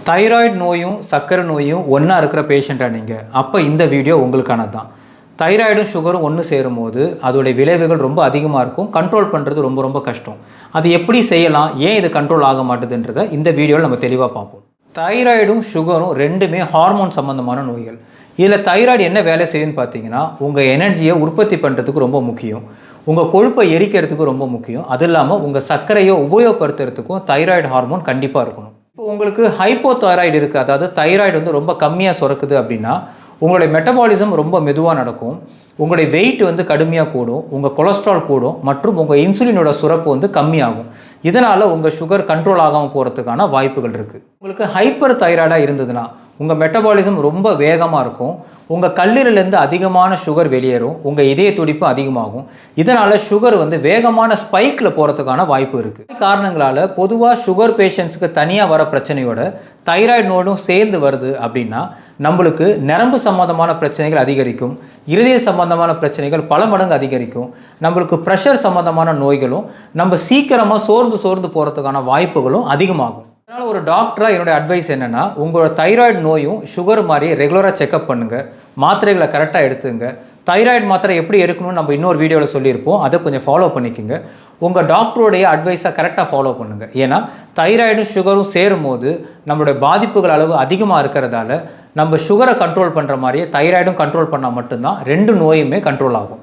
Thyroid நோயும் சர்க்கரை நோயும் ஒன்றா இருக்கிற பேஷண்ட்டாக நீங்கள், அப்போ இந்த வீடியோ உங்களுக்கானது தான். தைராய்டும் சுகரும் ஒன்று சேரும்போது அதோடைய விளைவுகள் ரொம்ப அதிகமாக இருக்கும். கண்ட்ரோல் பண்ணுறது ரொம்ப ரொம்ப கஷ்டம். அது எப்படி செய்யலாம், ஏன் இது கண்ட்ரோல் ஆக மாட்டுதுன்றதை இந்த வீடியோவில் நம்ம தெளிவாக பார்ப்போம். தைராய்டும் சுகரும் ரெண்டுமே ஹார்மோன் சம்மந்தமான நோய்கள். இதில் தைராய்டு என்ன வேலை செய்யுதுன்னு பார்த்தீங்கன்னா, உங்கள் எனர்ஜியை உற்பத்தி பண்ணுறதுக்கு ரொம்ப முக்கியம், உங்கள் கொழுப்பை எரிக்கிறதுக்கு ரொம்ப முக்கியம். அது இல்லாமல் உங்கள் சர்க்கரையை உபயோகப்படுத்துறதுக்கும் தைராய்டு ஹார்மோன் கண்டிப்பாக இருக்கணும். இப்போ உங்களுக்கு ஹைப்போதைராய்டு இருக்குது, அதாவது தைராய்டு வந்து ரொம்ப கம்மியாக சுரக்குது அப்படின்னா உங்களுடைய மெட்டபாலிசம் ரொம்ப மெதுவாக நடக்கும், உங்களுடைய வெயிட் வந்து கடுமையாக கூடும், உங்கள் கொலஸ்ட்ரால் கூடும் மற்றும் உங்கள் இன்சுலினோட சுரப்பு வந்து கம்மியாகும். இதனால் உங்கள் சுகர் கண்ட்ரோல் ஆகாமல் போகிறதுக்கான வாய்ப்புகள் இருக்குது. உங்களுக்கு ஹைப்பர் தைராய்டாக இருந்ததுன்னா உங்கள் மெட்டபாலிசம் ரொம்ப வேகமாக இருக்கும், உங்கள் கல்லீரலேருந்து அதிகமான சுகர் வெளியேறும், உங்கள் இதய துடிப்பு அதிகமாகும். இதனால் சுகர் வந்து வேகமான ஸ்பைக்கில் போகிறதுக்கான வாய்ப்பு இருக்குது. காரணங்களால் பொதுவாக சுகர் பேஷண்ட்ஸுக்கு தனியாக வர பிரச்சனையோட தைராய்டு நோடும் சேர்ந்து வருது அப்படின்னா நம்மளுக்கு நரம்பு சம்பந்தமான பிரச்சனைகள் அதிகரிக்கும், இருதய சம்பந்தமான பிரச்சனைகள் பல மடங்கு அதிகரிக்கும், நம்மளுக்கு ப்ரெஷர் சம்பந்தமான நோய்களும் நம்ம சீக்கிரமாக சோர்ந்து போகிறதுக்கான வாய்ப்புகளும் அதிகமாகும். அதனால் ஒரு டாக்டராக என்னுடைய அட்வைஸ் என்னென்னா, உங்களோட தைராய்டு நோயும் சுகர் மாதிரி ரெகுலராக செக்அப் பண்ணுங்கள், மாத்திரைகளை கரெக்டாக எடுத்துங்க. தைராய்டு மாத்திரை எப்படி எடுக்கணும்னு நம்ம இன்னொரு வீடியோவில் சொல்லியிருப்போம், அதை கொஞ்சம் ஃபாலோ பண்ணிக்கோங்க. உங்கள் டாக்டருடைய அட்வைஸை கரெக்டாக ஃபாலோ பண்ணுங்கள். ஏன்னா தைராய்டும் சுகரும் சேரும்போது நம்மளுடைய பாதிப்புகள் அளவு அதிகமாக இருக்கிறதால நம்ம சுகரை கண்ட்ரோல் பண்ணுற மாதிரியே தைராய்டும் கண்ட்ரோல் பண்ணால் மட்டும்தான் ரெண்டு நோயுமே கண்ட்ரோல் ஆகும்.